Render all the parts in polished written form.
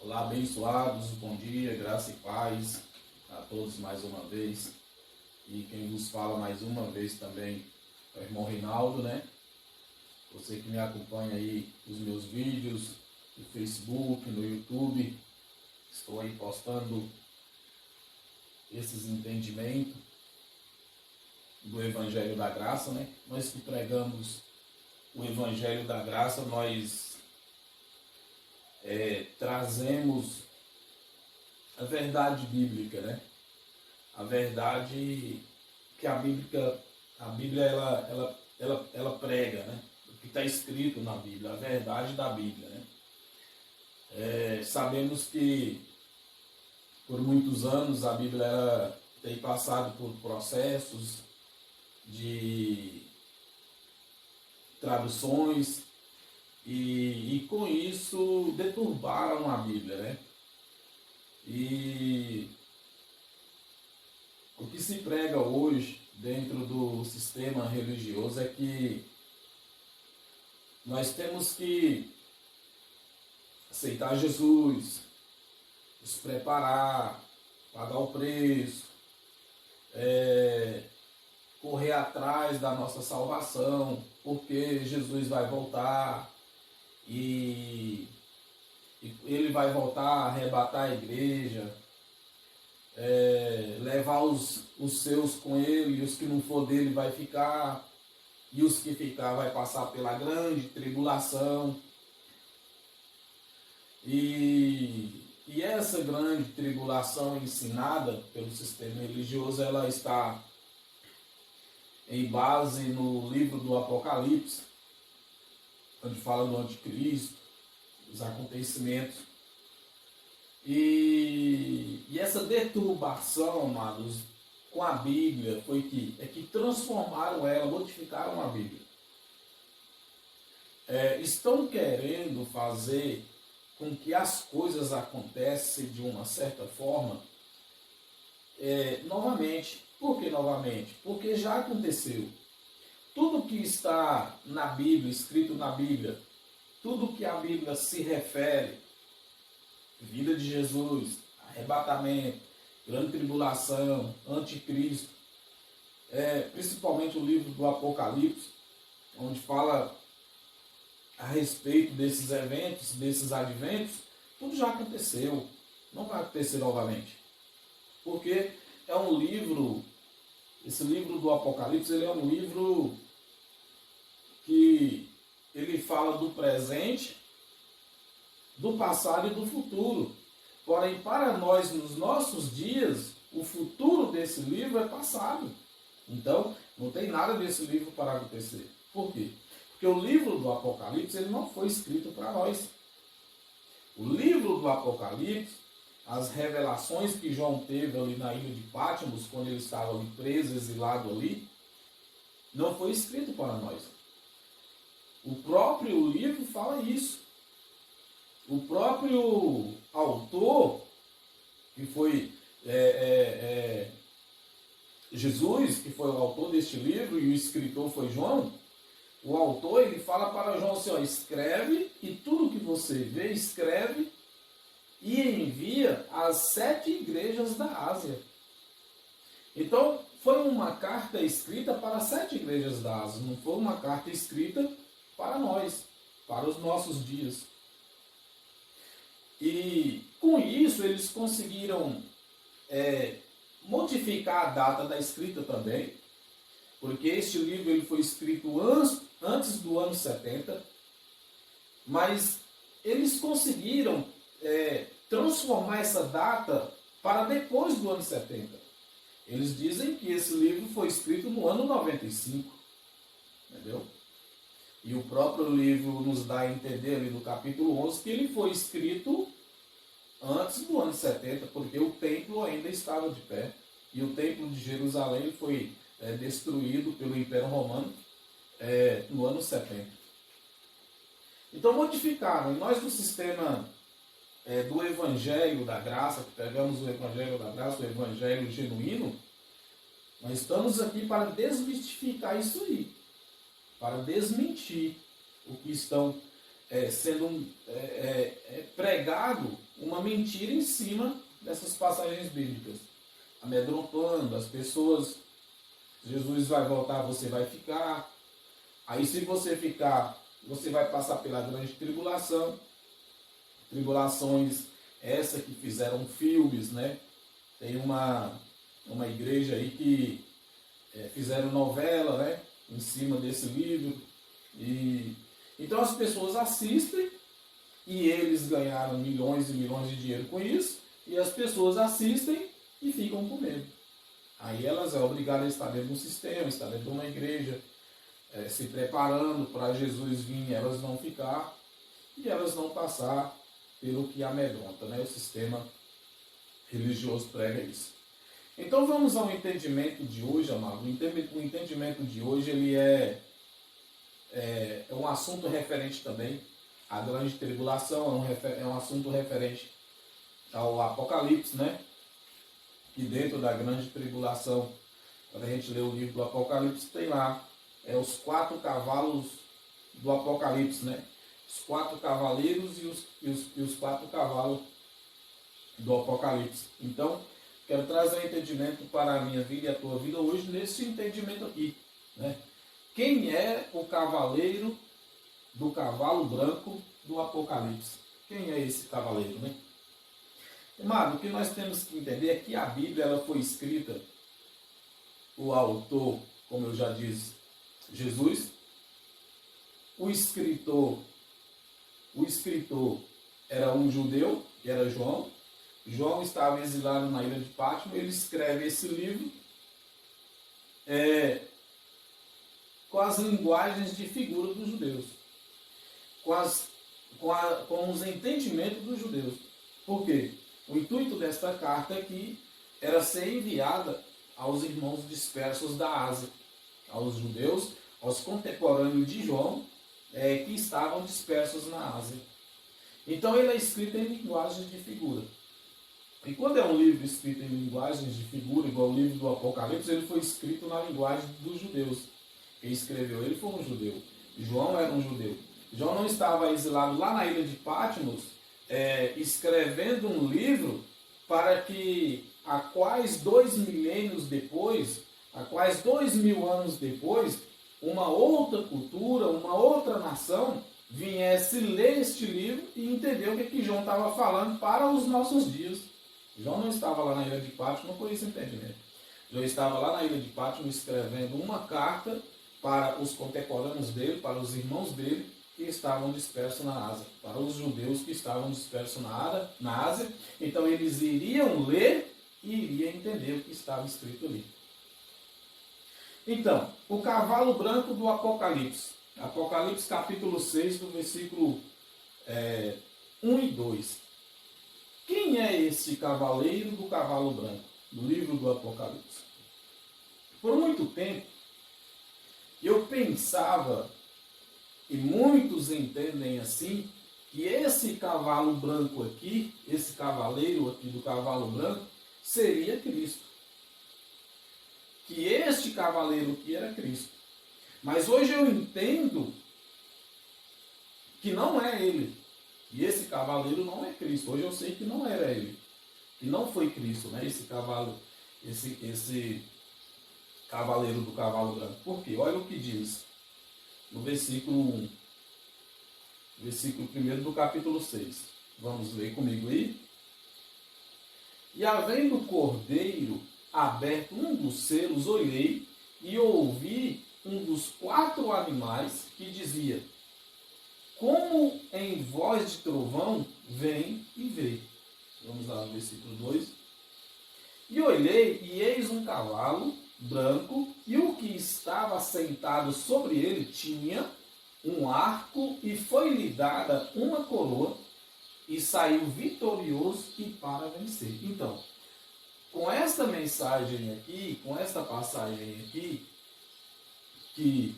Olá, abençoados, bom dia, graça e paz a todos mais uma vez. E quem vos fala mais uma vez também é o irmão Reinaldo, né? Você que me acompanha aí nos meus vídeos, no Facebook, no YouTube, estou aí postando esses entendimentos do Evangelho da Graça, né? Nós que pregamos o Evangelho da Graça, nós trazemos a verdade bíblica, né? A verdade que a Bíblia ela prega, né? O que está escrito na Bíblia, a verdade da Bíblia, né? Sabemos que por muitos anos a Bíblia tem passado por processos de traduções e com isso deturbaram a Bíblia, né? E o que se prega hoje dentro do sistema religioso é que nós temos que aceitar Jesus, nos preparar, pagar o preço, correr atrás da nossa salvação, porque Jesus vai voltar e ele vai voltar a arrebatar a igreja, levar os seus com ele, e os que não for dele vai ficar, e os que ficar vai passar pela grande tribulação. E essa grande tribulação ensinada pelo sistema religioso, ela está em base no livro do Apocalipse, onde fala do anticristo, os acontecimentos. E essa deturbação, amados, com a Bíblia, foi que transformaram ela, modificaram a Bíblia. Estão querendo fazer com que as coisas acontecem de uma certa forma, novamente. Por que novamente? Porque já aconteceu. Tudo que está na Bíblia, escrito na Bíblia, tudo que a Bíblia se refere, vida de Jesus, arrebatamento, grande tribulação, anticristo, principalmente o livro do Apocalipse, onde fala a respeito desses eventos, desses adventos, tudo já aconteceu, não vai acontecer novamente. Porque é um livro, esse livro do Apocalipse, ele é um livro que ele fala do presente, do passado e do futuro. Porém, para nós, nos nossos dias, o futuro desse livro é passado. Então, não tem nada desse livro para acontecer. Por quê? Porque o livro do Apocalipse ele não foi escrito para nós. O livro do Apocalipse, as revelações que João teve ali na ilha de Patmos, quando ele estava ali preso, exilado ali, não foi escrito para nós. O próprio livro fala isso. O próprio autor, que foi Jesus, que foi o autor deste livro, e o escritor foi João, o autor ele fala para João assim, escreve, e tudo que você vê, escreve e envia às 7 igrejas da Ásia. Então, foi uma carta escrita para 7 igrejas da Ásia, não foi uma carta escrita para nós, para os nossos dias. E com isso eles conseguiram modificar a data da escrita também, porque este livro ele foi escrito antes do ano 70, mas eles conseguiram transformar essa data para depois do ano 70. Eles dizem que esse livro foi escrito no ano 95, entendeu? E o próprio livro nos dá a entender ali no capítulo 11 que ele foi escrito antes do ano 70, porque o templo ainda estava de pé. E o templo de Jerusalém foi destruído pelo Império Romano no ano 70. Então modificaram. E nós do sistema do Evangelho da Graça, que pegamos o Evangelho da Graça, o Evangelho genuíno, nós estamos aqui para desmistificar isso aí, para desmentir o que estão sendo pregado uma mentira em cima dessas passagens bíblicas, amedrontando as pessoas. Jesus vai voltar, você vai ficar. Aí se você ficar, você vai passar pela grande tribulação. Tribulações essa que fizeram filmes, né? Tem uma igreja aí que fizeram novela, né? Em cima desse livro. E então as pessoas assistem e eles ganharam milhões e milhões de dinheiro com isso. E as pessoas assistem e ficam com medo. Aí elas é obrigada a estar dentro de um sistema, estar dentro de uma igreja, se preparando para Jesus vir, elas não ficar e elas não passar pelo que amedronta, né? O sistema religioso prega isso. Então vamos ao entendimento de hoje, amado. O entendimento de hoje ele é um assunto referente também à grande tribulação, é um assunto referente ao Apocalipse, né? Que dentro da grande tribulação, quando a gente lê o livro do Apocalipse, tem lá os 4 cavalos do Apocalipse, né? Os 4 cavaleiros e os 4 cavalos do Apocalipse. Então, quero trazer um entendimento para a minha vida e a tua vida hoje nesse entendimento aqui, né? Quem é o cavaleiro do cavalo branco do Apocalipse? Quem é esse cavaleiro, né? Amado, o que nós temos que entender é que a Bíblia ela foi escrita, o autor, como eu já disse, Jesus, o escritor era um judeu, que era João. João estava exilado na ilha de Patmos, ele escreve esse livro com as linguagens de figura dos judeus, com os entendimentos dos judeus. Por quê? O intuito desta carta aqui era ser enviada aos irmãos dispersos da Ásia, aos judeus, aos contemporâneos de João, que estavam dispersos na Ásia. Então ele é escrito em linguagens de figura. E quando é um livro escrito em linguagens de figura, igual o livro do Apocalipse, ele foi escrito na linguagem dos judeus. Quem escreveu ele foi um judeu. João era um judeu. João não estava exilado lá na ilha de Patmos, escrevendo um livro para que, a quais 2 milênios depois, a quais 2000 anos depois, uma outra cultura, uma outra nação viesse ler este livro e entender o que João estava falando para os nossos dias. João não estava lá na ilha de Patmos com esse entendimento. João estava lá na ilha de Patmos escrevendo uma carta para os contemporâneos dele, para os irmãos dele, que estavam dispersos na Ásia, para os judeus que estavam dispersos na Ásia. Então eles iriam ler e iriam entender o que estava escrito ali. Então, o cavalo branco do Apocalipse. Apocalipse capítulo 6, do versículo 1 e 2. Quem é esse cavaleiro do cavalo branco, do livro do Apocalipse? Por muito tempo, eu pensava, e muitos entendem assim, que esse cavalo branco aqui, esse cavaleiro aqui do cavalo branco, seria Cristo. Que este cavaleiro aqui era Cristo. Mas hoje eu entendo que não é ele. E esse cavaleiro não é Cristo. Hoje eu sei que não era ele. Que não foi Cristo, né? Esse cavalo, esse cavaleiro do cavalo branco. Por quê? Olha o que diz no versículo 1. Versículo 1 do capítulo 6. Vamos ler comigo aí. E havendo o cordeiro aberto um dos selos, olhei e ouvi um dos 4 animais que dizia: como em voz de trovão, vem e vê. Vamos lá no versículo 2. E olhei, e eis um cavalo branco, e o que estava sentado sobre ele tinha um arco, e foi-lhe dada uma coroa, e saiu vitorioso e para vencer. Então, com esta mensagem aqui, com esta passagem aqui, que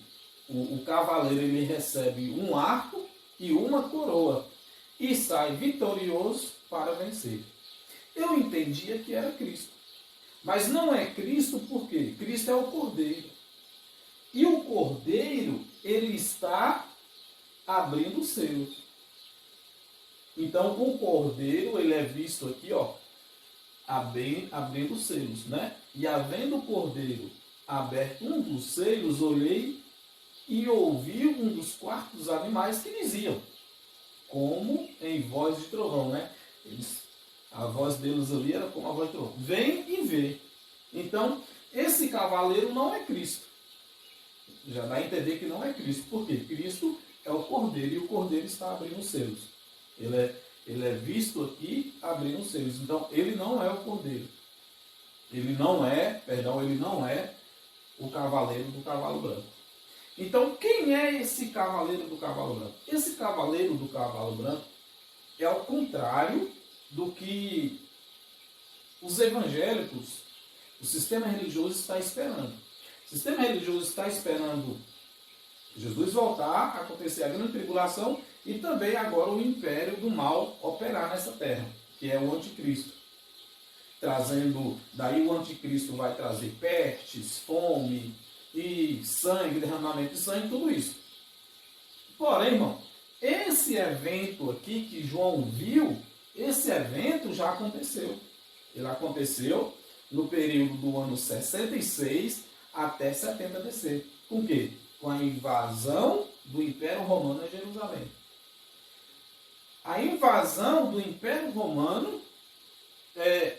o cavaleiro ele recebe um arco e uma coroa e sai vitorioso para vencer. Eu entendia que era Cristo, mas não é Cristo porque Cristo é o cordeiro. E o cordeiro, ele está abrindo os selos. Então, o cordeiro, ele é visto aqui, ó, abrindo os selos, né? E havendo o cordeiro aberto um dos selos, olhei e ouvi um dos quartos animais que diziam, como em voz de trovão, né? A voz deles ali era como a voz de trovão. Vem e vê. Então, esse cavaleiro não é Cristo. Já dá a entender que não é Cristo. Por quê? Cristo é o cordeiro e o cordeiro está abrindo os selos. Ele é visto aqui abrindo os selos. Então, ele não é o cordeiro. Ele não é o cavaleiro do cavalo branco. Então, quem é esse cavaleiro do cavalo branco? Esse cavaleiro do cavalo branco é ao contrário do que os evangélicos, o sistema religioso está esperando. O sistema religioso está esperando Jesus voltar, acontecer a grande tribulação e também agora o império do mal operar nessa terra, que é o anticristo. Daí o anticristo vai trazer pestes, fome e sangue, derramamento de sangue, tudo isso. Porém, irmão, esse evento aqui que João viu, esse evento já aconteceu. Ele aconteceu no período do ano 66 até 70 DC. Com o quê? Com a invasão do Império Romano a Jerusalém. A invasão do Império Romano,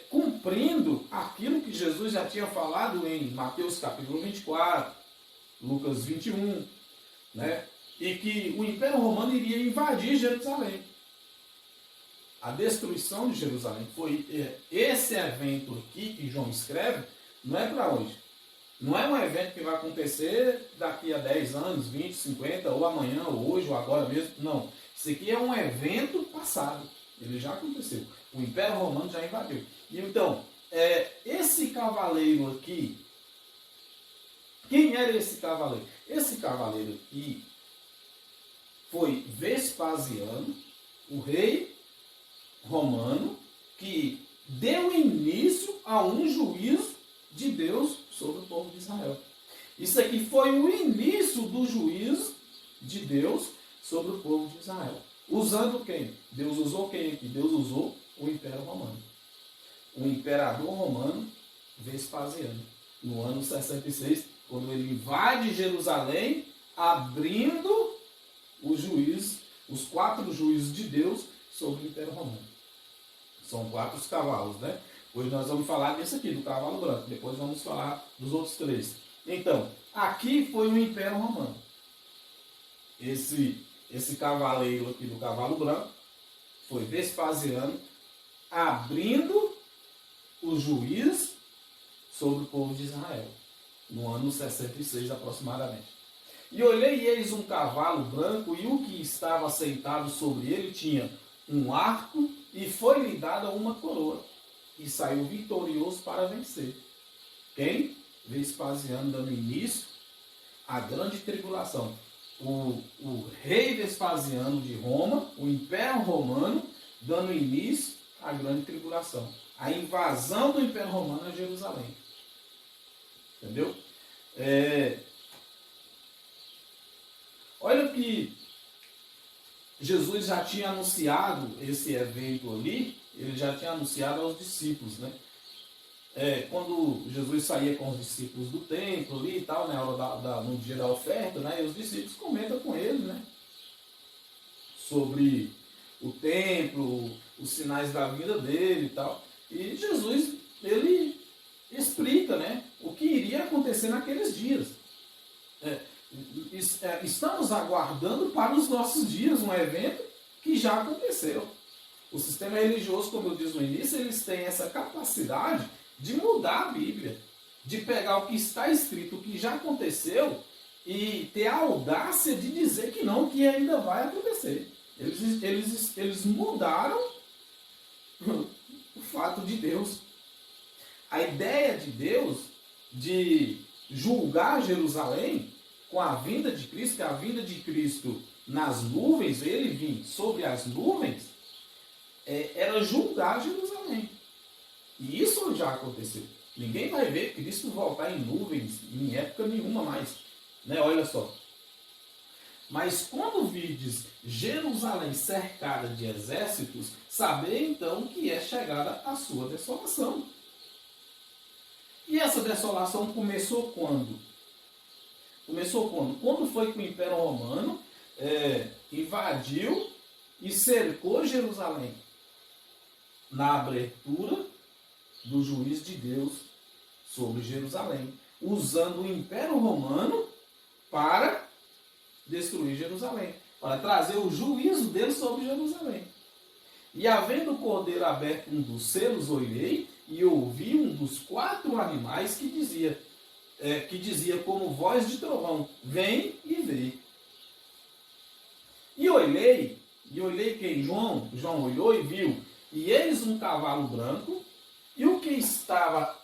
cumprindo aquilo que Jesus já tinha falado em Mateus capítulo 24, Lucas 21, né? E que o Império Romano iria invadir Jerusalém. A destruição de Jerusalém foi esse evento aqui que João escreve, não é para hoje. Não é um evento que vai acontecer daqui a 10 anos, 20, 50, ou amanhã, ou hoje, ou agora mesmo. Não. Isso aqui é um evento passado. Ele já aconteceu. O Império Romano já invadiu. E então, esse cavaleiro aqui, quem era esse cavaleiro? Esse cavaleiro aqui foi Vespasiano, o rei romano, que deu início a um juízo de Deus sobre o povo de Israel. Isso aqui foi o início do juízo de Deus sobre o povo de Israel. Usando quem? Deus usou quem aqui? Deus usou o Império Romano. O imperador romano Vespasiano, no ano 66, quando ele invade Jerusalém, abrindo os 4 juízos de Deus sobre o Império Romano. São 4 cavalos, né? Hoje nós vamos falar desse aqui, do cavalo branco. Depois vamos falar dos outros 3. Então, aqui foi o Império Romano. Esse cavaleiro aqui do cavalo branco foi Vespasiano abrindo o juízo sobre o povo de Israel, no ano 66 aproximadamente. E olhei, eis um cavalo branco, e o que estava sentado sobre ele tinha um arco, e foi-lhe dada uma coroa, e saiu vitorioso para vencer. Quem? Vespasiano, dando início à grande tribulação. O rei Vespasiano de Roma, o Império Romano, dando início à grande tribulação. A invasão do Império Romano a Jerusalém. Entendeu? Olha que Jesus já tinha anunciado esse evento ali, ele já tinha anunciado aos discípulos, né? Quando Jesus saía com os discípulos do templo ali e tal, né, no dia da oferta, né, e os discípulos comentam com ele, né, sobre o templo, os sinais da vida dele e tal. E Jesus, ele explica, né, o que iria acontecer naqueles dias. Estamos aguardando para os nossos dias um evento que já aconteceu. O sistema religioso, como eu disse no início, eles têm essa capacidade de mudar a Bíblia, de pegar o que está escrito, o que já aconteceu, e ter a audácia de dizer que não, que ainda vai acontecer. Eles mudaram o fato de Deus. A ideia de Deus de julgar Jerusalém com a vinda de Cristo, que a vinda de Cristo nas nuvens, ele vinha sobre as nuvens, era julgar Jerusalém. E isso já aconteceu. Ninguém vai ver Cristo voltar em nuvens em época nenhuma mais. Né? Olha só. Mas quando vides Jerusalém cercada de exércitos, sabei então que é chegada a sua desolação. E essa desolação começou quando? Começou quando? Quando foi que o Império Romano invadiu e cercou Jerusalém? Na abertura do juízo de Deus sobre Jerusalém, usando o Império Romano para destruir Jerusalém, para trazer o juízo dele sobre Jerusalém. E havendo o cordeiro aberto um dos selos, olhei e ouvi um dos 4 animais que dizia como voz de trovão: vem e vê. E olhei quem? João olhou e viu, e eis um cavalo branco, e o que estava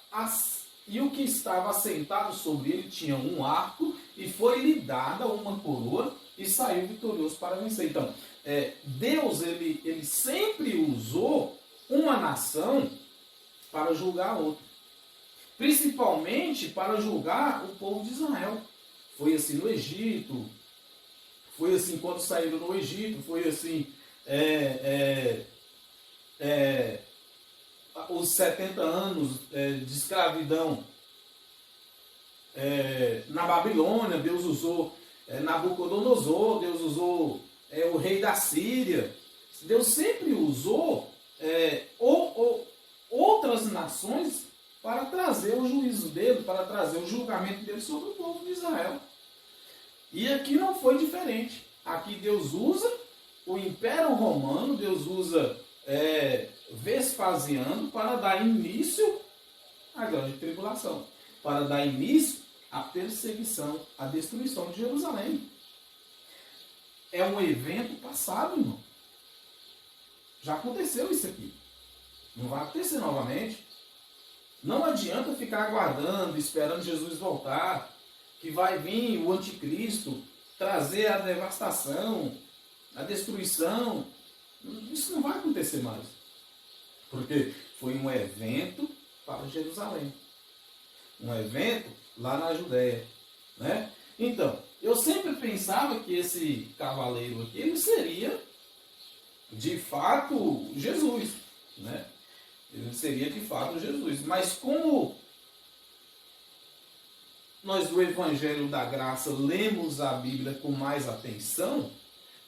assentado sobre ele tinha um arco, e foi-lhe dada uma coroa, e saiu vitorioso para vencer. Então, Deus ele sempre usou uma nação para julgar a outra. Principalmente para julgar o povo de Israel. Foi assim no Egito, foi assim quando saíram no Egito, foi assim os 70 anos de escravidão na Babilônia. Deus usou Nabucodonosor, Deus usou o rei da Síria. Deus sempre usou outras nações para trazer o juízo dele, para trazer o julgamento dele sobre o povo de Israel. E aqui não foi diferente. Aqui Deus usa o Império Romano, Deus usa Vespasiano para dar início à grande tribulação, para dar início à perseguição, à destruição de Jerusalém. É um evento passado, irmão. Já aconteceu isso aqui. Não vai acontecer novamente. Não adianta ficar aguardando, esperando Jesus voltar, que vai vir o anticristo trazer a devastação, a destruição. Isso não vai acontecer mais. Porque foi um evento para Jerusalém. Um evento lá na Judéia. Né? Então, eu sempre pensava que esse cavaleiro aqui, ele seria de fato Jesus. Né? Ele seria de fato Jesus. Mas como nós do Evangelho da Graça lemos a Bíblia com mais atenção,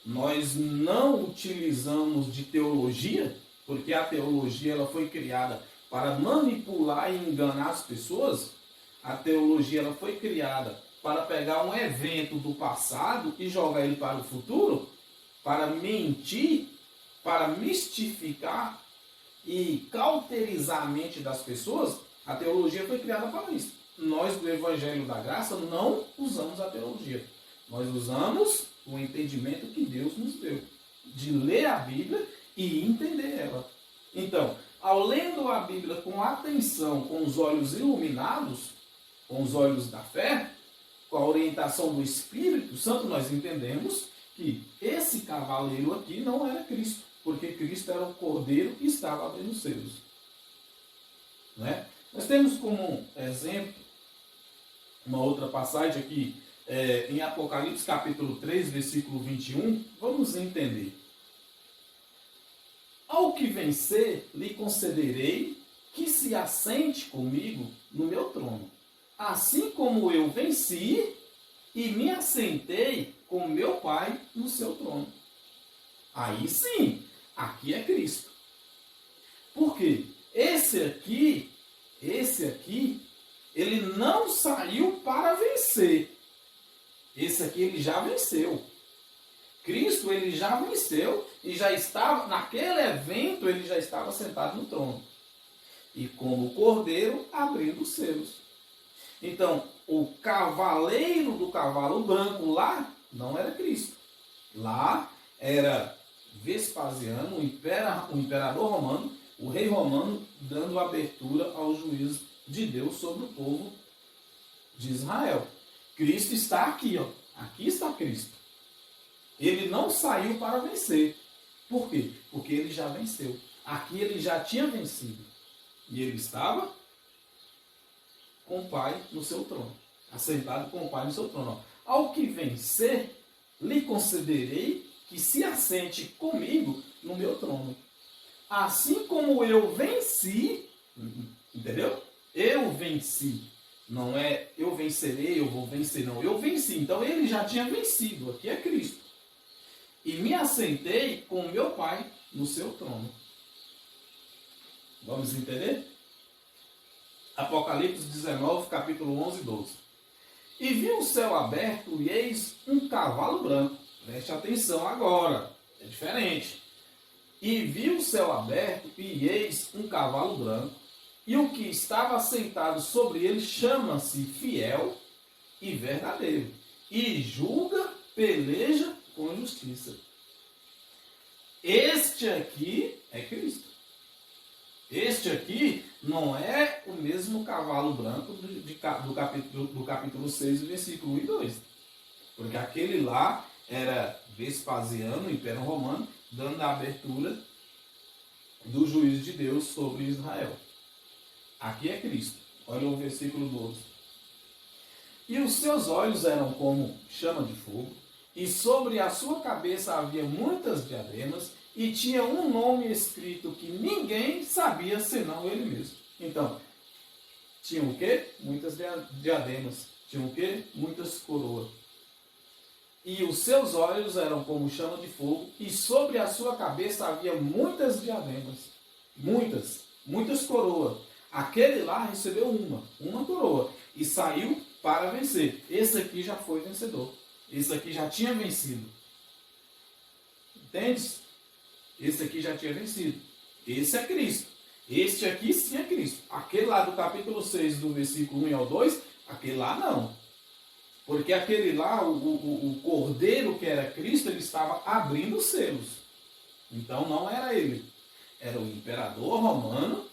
nós não utilizamos de teologia, porque a teologia ela foi criada para manipular e enganar as pessoas. A teologia ela foi criada para pegar um evento do passado e jogar ele para o futuro, para mentir, para mistificar e cauterizar a mente das pessoas. A teologia foi criada para isso. Nós do Evangelho da Graça não usamos a teologia. Nós usamos o entendimento que Deus nos deu, de ler a Bíblia e entender ela. Então, ao lendo a Bíblia com atenção, com os olhos iluminados, com os olhos da fé, com a orientação do Espírito Santo, nós entendemos que esse cavaleiro aqui não era Cristo, porque Cristo era o cordeiro que estava abrindo os selos. Né? Nós temos como exemplo uma outra passagem aqui em Apocalipse capítulo 3, versículo 21. Vamos entender. Ao que vencer, lhe concederei que se assente comigo no meu trono, assim como eu venci e me assentei com meu Pai no seu trono. Aí sim, aqui é Cristo. Por quê? Esse aqui, ele não saiu para vencer. Esse aqui ele já venceu. Cristo ele já venceu e já estava, naquele evento, ele já estava sentado no trono. E como cordeiro, abrindo os selos. Então, o cavaleiro do cavalo branco lá não era Cristo. Lá era Vespasiano, o imperador romano, o rei romano, dando abertura ao juízo de Deus sobre o povo de Israel. Cristo está aqui, ó. Aqui está Cristo. Ele não saiu para vencer. Por quê? Porque ele já venceu. Aqui ele já tinha vencido. E ele estava com o Pai no seu trono. Assentado com o Pai no seu trono. Ó. Ao que vencer, lhe concederei que se assente comigo no meu trono. Assim como eu venci, entendeu? Eu venci. Não é eu vencerei, eu vou vencer, não. Eu venci. Então ele já tinha vencido. Aqui é Cristo. E me assentei com meu Pai no seu trono. Vamos entender? Apocalipse 19, capítulo 11 e 12. E vi o céu aberto e eis um cavalo branco. Preste atenção agora. É diferente. E vi o céu aberto e eis um cavalo branco. E o que estava sentado sobre ele chama-se Fiel e Verdadeiro. E julga, peleja com justiça. Este aqui é Cristo. Este aqui não é o mesmo cavalo branco do capítulo 6, versículo 1 e 2. Porque aquele lá era Vespasiano, Império Romano, dando a abertura do juízo de Deus sobre Israel. Aqui é Cristo. Olha o versículo 12. E os seus olhos eram como chama de fogo, e sobre a sua cabeça havia muitas diademas, e tinha um nome escrito que ninguém sabia senão ele mesmo. Então, tinha o quê? Muitas diademas. Tinha o quê? Muitas coroas. E os seus olhos eram como chama de fogo, e sobre a sua cabeça havia muitas diademas. Muitas coroas. Aquele lá recebeu uma coroa, e saiu para vencer. Esse aqui já foi vencedor. Esse aqui já tinha vencido. Entende? Esse aqui já tinha vencido. Esse é Cristo. Este aqui sim é Cristo. Aquele lá do capítulo 6, do versículo 1 ao 2, aquele lá não. Porque aquele lá, o cordeiro que era Cristo, ele estava abrindo os selos. Então não era ele. Era o imperador romano,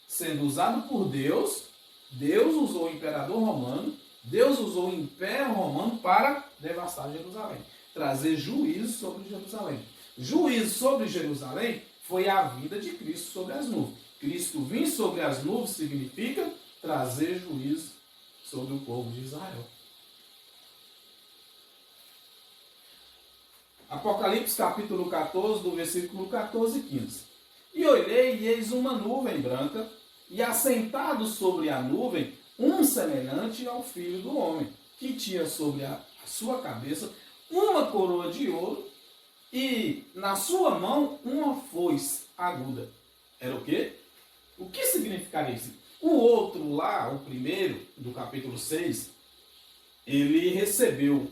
sendo usado por Deus. Deus usou o imperador romano, Deus usou o Império Romano para devastar Jerusalém. Trazer juízo sobre Jerusalém. Juízo sobre Jerusalém foi a vinda de Cristo sobre as nuvens. Cristo vir sobre as nuvens significa trazer juízo sobre o povo de Israel. Apocalipse capítulo 14, do versículo 14 e 15. E olhei e eis uma nuvem branca, e assentado sobre a nuvem, um semelhante ao Filho do Homem, que tinha sobre a sua cabeça uma coroa de ouro, e na sua mão uma foice aguda. Era o quê? O que significaria isso? O outro lá, o primeiro, do capítulo 6, ele recebeu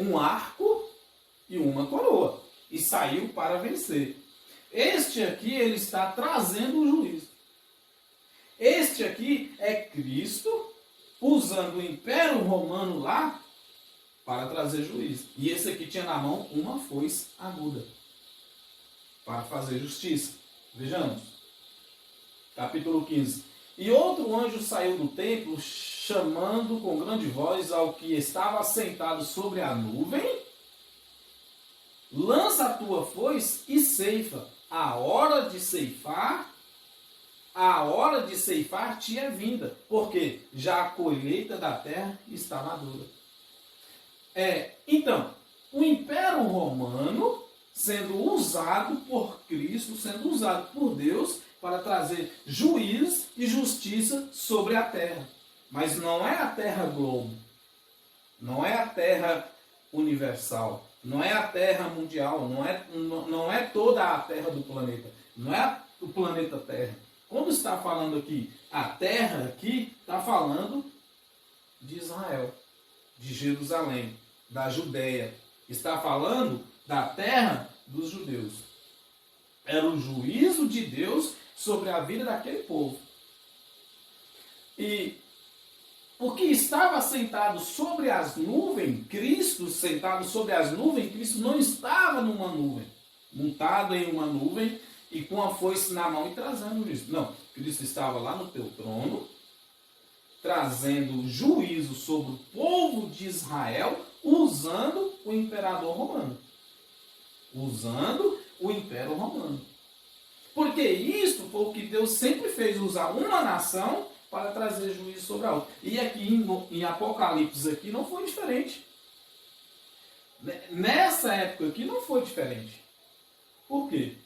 um arco e uma coroa, e saiu para vencer. Este aqui, ele está trazendo o juízo. Este aqui é Cristo usando o Império Romano lá para trazer juízo. E esse aqui tinha na mão uma foice aguda para fazer justiça. Vejamos. Capítulo 15. E outro anjo saiu do templo, chamando com grande voz ao que estava sentado sobre a nuvem: lança a tua foice e ceifa. A hora de ceifar tinha vinda, porque já a colheita da terra está madura. Então, o Império Romano sendo usado por Cristo, sendo usado por Deus para trazer juízo e justiça sobre a terra. Mas não é a terra globo, não é a terra universal, não é a terra mundial, não é toda a terra do planeta, não é o planeta Terra. Quando está falando aqui, a terra aqui, está falando de Israel, de Jerusalém, da Judéia. Está falando da terra dos judeus. Era o juízo de Deus sobre a vida daquele povo. E o que estava sentado sobre as nuvens, Cristo sentado sobre as nuvens, Cristo não estava numa nuvem, montado em uma nuvem e com a foice na mão e trazendo isso. Não, Cristo estava lá no teu trono, trazendo juízo sobre o povo de Israel, usando o imperador romano. Usando o Império Romano. Porque isto foi o que Deus sempre fez, usar uma nação para trazer juízo sobre a outra. E aqui em Apocalipse aqui não foi diferente. Nessa época aqui não foi diferente. Por quê?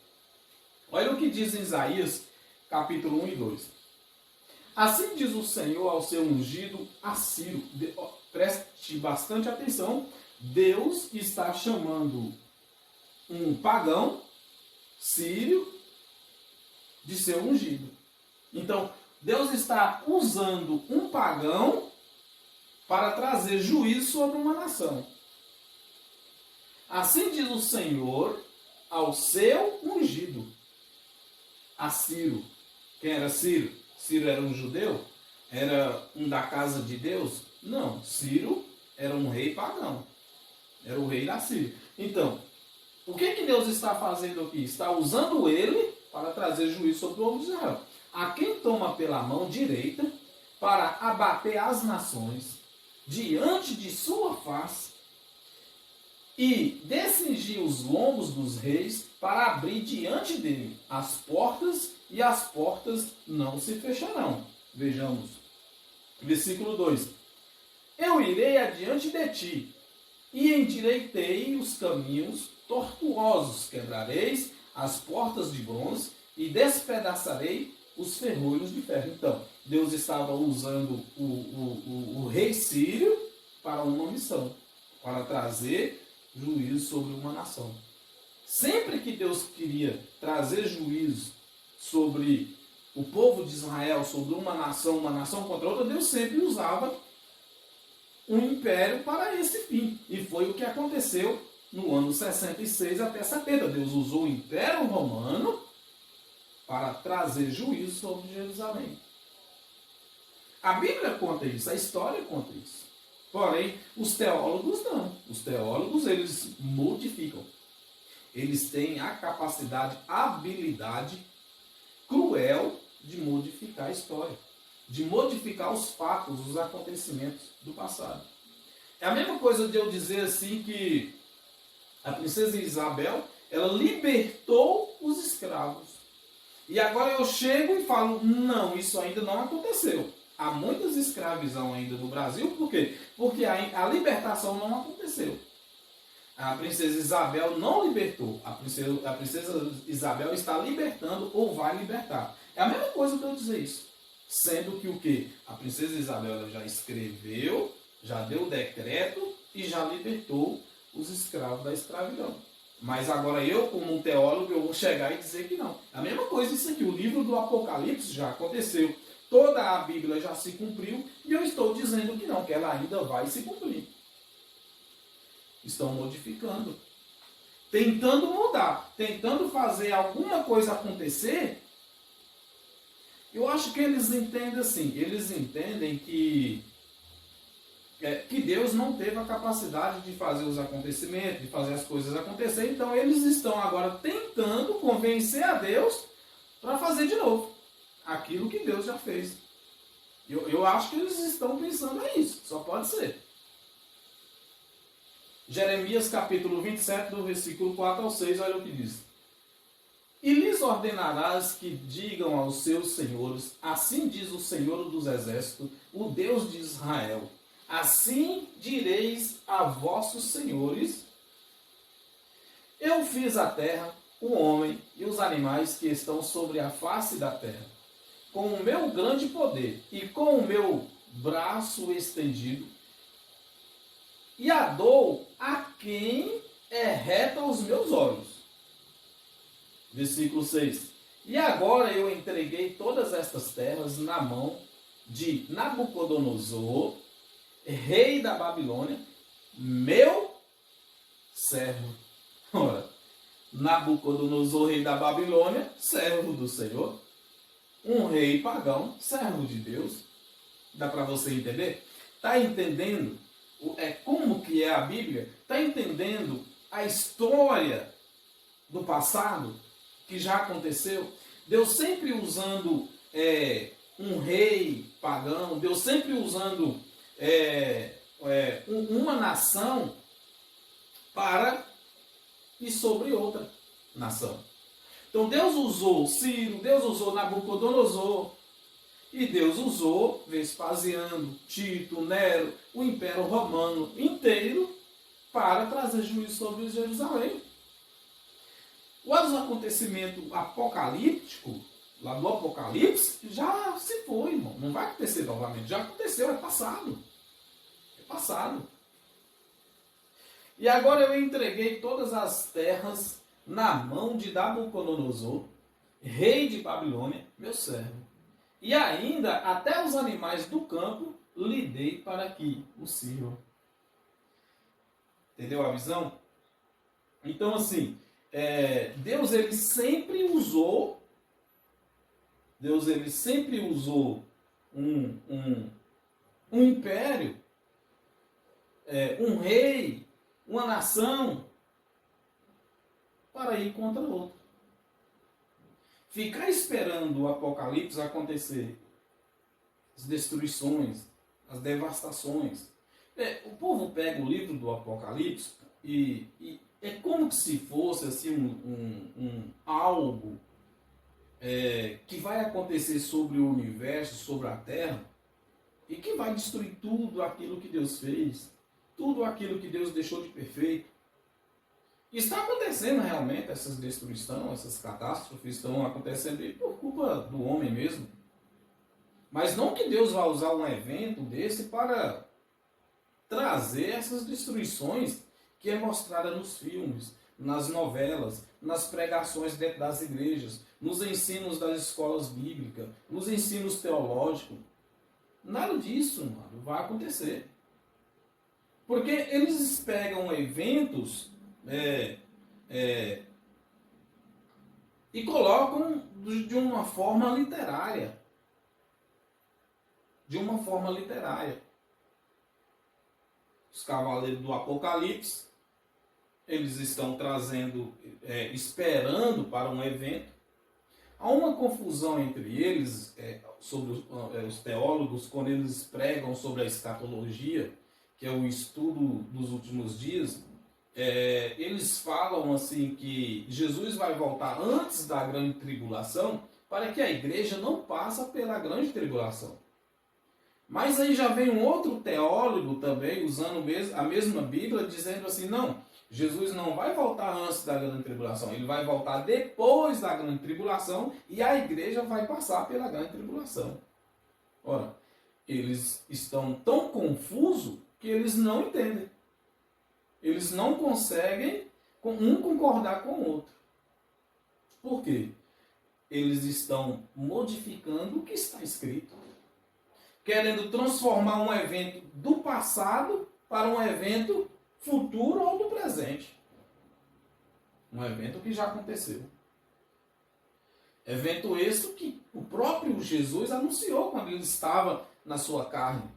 Olha o que diz em Isaías, capítulo 1 e 2. Assim diz o Senhor ao seu ungido a Ciro. Preste bastante atenção. Deus está chamando um pagão sírio de seu ungido. Então, Deus está usando um pagão para trazer juízo sobre uma nação. Assim diz o Senhor ao seu ungido, a Ciro. Quem era Ciro? Ciro era um judeu? Era um da casa de Deus? Não, Ciro era um rei pagão. Era o rei da Síria. Então, o que Deus está fazendo aqui? Está usando ele para trazer juízo sobre o povo de Israel. A quem toma pela mão direita para abater as nações diante de sua face e descingir os lombos dos reis para abrir diante dele as portas e as portas não se fecharão. Vejamos. Versículo 2. Eu irei adiante de ti e endireitei os caminhos tortuosos, quebrareis as portas de bronze e despedaçarei os ferrolhos de ferro. Então, Deus estava usando o rei sírio para uma missão, para trazer juízo sobre uma nação. Sempre que Deus queria trazer juízo sobre o povo de Israel, sobre uma nação contra outra, Deus sempre usava um império para esse fim. E foi o que aconteceu no ano 66 até 70. Deus usou o Império Romano para trazer juízo sobre Jerusalém. A Bíblia conta isso, a história conta isso. Porém, os teólogos não. Os teólogos, eles modificam. Eles têm a capacidade, a habilidade cruel de modificar a história, de modificar os fatos, os acontecimentos do passado. É a mesma coisa de eu dizer assim que a princesa Isabel, ela libertou os escravos. E agora eu chego e falo, não, isso ainda não aconteceu. Há muitas escravidão ainda no Brasil, por quê? Porque a libertação não aconteceu. A princesa Isabel não libertou. A princesa Isabel está libertando ou vai libertar. É a mesma coisa que eu dizer isso. Sendo que o quê? A princesa Isabel já escreveu, já deu o decreto e já libertou os escravos da escravidão. Mas agora eu, como um teólogo, eu vou chegar e dizer que não. A mesma coisa isso aqui. O livro do Apocalipse já aconteceu. Toda a Bíblia já se cumpriu e eu estou dizendo que não, que ela ainda vai se cumprir. Estão modificando. Tentando mudar. Tentando fazer alguma coisa acontecer. Eu acho que eles entendem assim. Eles entendem que Deus não teve a capacidade de fazer os acontecimentos, de fazer as coisas acontecer. Então eles estão agora tentando convencer a Deus para fazer de novo aquilo que Deus já fez. Eu acho que eles estão pensando nisso. Só pode ser. Jeremias capítulo 27, do versículo 4 ao 6, olha o que diz. E lhes ordenarás que digam aos seus senhores, assim diz o Senhor dos Exércitos, o Deus de Israel. Assim direis a vossos senhores, eu fiz a terra, o homem e os animais que estão sobre a face da terra, com o meu grande poder e com o meu braço estendido, e a dou a quem é reto aos meus olhos. Versículo 6. E agora eu entreguei todas estas terras na mão de Nabucodonosor, rei da Babilônia, meu servo. Ora, Nabucodonosor, rei da Babilônia, servo do Senhor. Um rei pagão, servo de Deus. Dá para você entender? Está entendendo como que é a Bíblia? Está entendendo a história do passado que já aconteceu? Deus sempre usando um rei pagão, Deus sempre usando uma nação para ir sobre outra nação. Então Deus usou Ciro, Deus usou Nabucodonosor, e Deus usou Vespasiano, Tito, Nero, o Império Romano inteiro para trazer juízo sobre Jerusalém. Os acontecimentos apocalípticos, lá do Apocalipse, já se foi, irmão. Não vai acontecer novamente. Já aconteceu, é passado. É passado. E agora eu entreguei todas as terras na mão de Nabucodonosor, rei de Babilônia, meu servo. E ainda até os animais do campo lhe dei para que o sirvam. Entendeu a visão? Então, assim, Deus ele sempre usou um império, um rei, uma nação, para ir contra outro. Ficar esperando o Apocalipse acontecer, as destruições, as devastações. O povo pega o livro do Apocalipse e é como se fosse assim, algo que vai acontecer sobre o universo, sobre a terra, e que vai destruir tudo aquilo que Deus fez, tudo aquilo que Deus deixou de perfeito. Está acontecendo realmente essas destruições, essas catástrofes estão acontecendo por culpa do homem mesmo. Mas não que Deus vá usar um evento desse para trazer essas destruições que é mostrada nos filmes, nas novelas, nas pregações dentro das igrejas, nos ensinos das escolas bíblicas, nos ensinos teológicos. Nada disso, mano, vai acontecer. Porque eles pegam eventos e colocam de uma forma literária. De uma forma literária. Os cavaleiros do Apocalipse, eles estão trazendo, esperando para um evento. Há uma confusão entre eles, sobre os teólogos, quando eles pregam sobre a escatologia, que é o estudo dos últimos dias. Eles falam assim que Jesus vai voltar antes da grande tribulação para que a igreja não passe pela grande tribulação. Mas aí já vem um outro teólogo também, usando a mesma Bíblia, dizendo assim, não, Jesus não vai voltar antes da grande tribulação, ele vai voltar depois da grande tribulação e a igreja vai passar pela grande tribulação. Ora, eles estão tão confusos que eles não entendem. Eles não conseguem um concordar com o outro. Por quê? Eles estão modificando o que está escrito. Querendo transformar um evento do passado para um evento futuro ou do presente. Um evento que já aconteceu. Evento esse que o próprio Jesus anunciou quando ele estava na sua carne.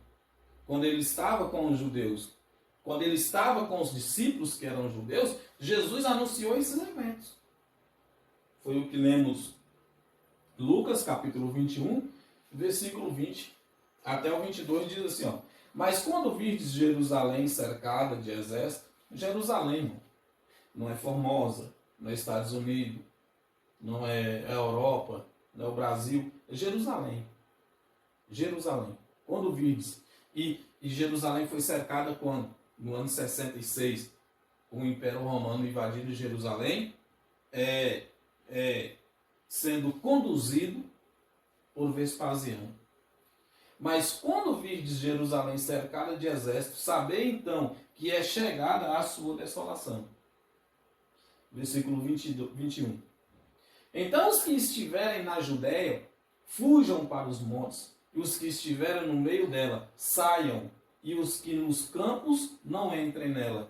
Quando ele estava com os judeus. Quando ele estava com os discípulos que eram judeus, Jesus anunciou esses eventos. Foi o que lemos Lucas, capítulo 21, versículo 20 até o 22, diz assim, ó. Mas quando virdes Jerusalém cercada de exército, Jerusalém não é Formosa, não é Estados Unidos, não é a Europa, não é o Brasil, é Jerusalém. Jerusalém. Quando virdes. E Jerusalém foi cercada quando? No ano 66, o Império Romano invadindo Jerusalém, sendo conduzido por Vespasiano. Mas quando virdes Jerusalém cercada de exército, sabei então que é chegada a sua desolação. Versículo 21. Então os que estiverem na Judéia, fujam para os montes, e os que estiverem no meio dela, saiam, e os que nos campos não entrem nela.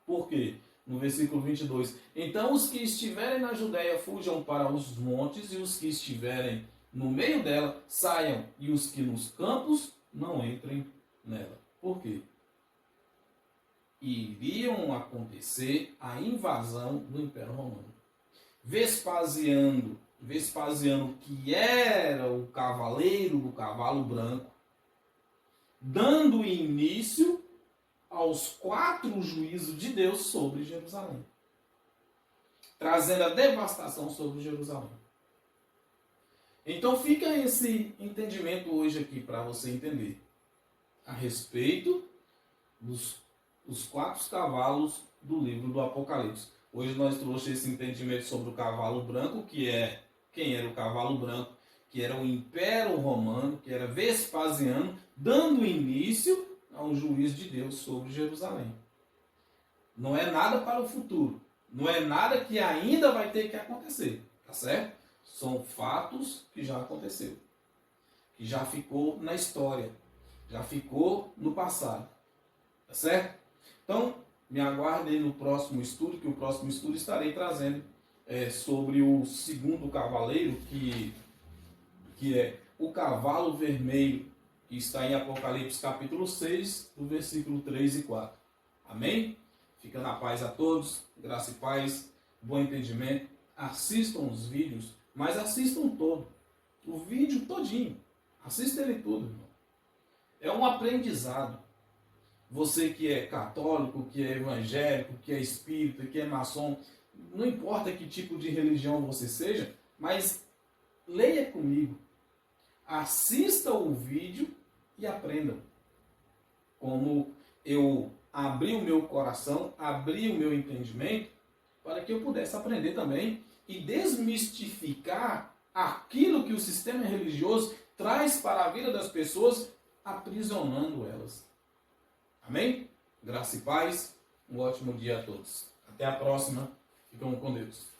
Por quê? No versículo 22. Então os que estiverem na Judéia, fujam para os montes, e os que estiverem no meio dela, saiam, e os que nos campos não entrem nela. Por quê? Iriam acontecer a invasão do Império Romano. Vespasiano, que era o cavaleiro do cavalo branco, dando início aos 4 juízos de Deus sobre Jerusalém, trazendo a devastação sobre Jerusalém. Então fica esse entendimento hoje aqui para você entender a respeito dos os 4 cavalos do livro do Apocalipse. Hoje nós trouxemos esse entendimento sobre o cavalo branco, que é quem era o cavalo branco, que era o Império Romano, que era Vespasiano, dando início ao juízo de Deus sobre Jerusalém. Não é nada para o futuro, não é nada que ainda vai ter que acontecer, tá certo? São fatos que já aconteceram, que já ficou na história, já ficou no passado, tá certo? Então, me aguardem no próximo estudo, que o próximo estudo estarei trazendo sobre o segundo cavaleiro, que é o cavalo vermelho, que está em Apocalipse capítulo 6, do versículo 3 e 4. Amém? Fica na paz a todos, graça e paz, bom entendimento. Assistam os vídeos, mas assistam todo. O vídeo todinho. Assista ele tudo, irmão. É um aprendizado. Você que é católico, que é evangélico, que é espírita, que é maçom, não importa que tipo de religião você seja, mas leia comigo. Assista o vídeo e aprendam. Como eu abri o meu coração, abri o meu entendimento, para que eu pudesse aprender também e desmistificar aquilo que o sistema religioso traz para a vida das pessoas, aprisionando elas. Amém? Graça e paz. Um ótimo dia a todos. Até a próxima. Ficam com Deus.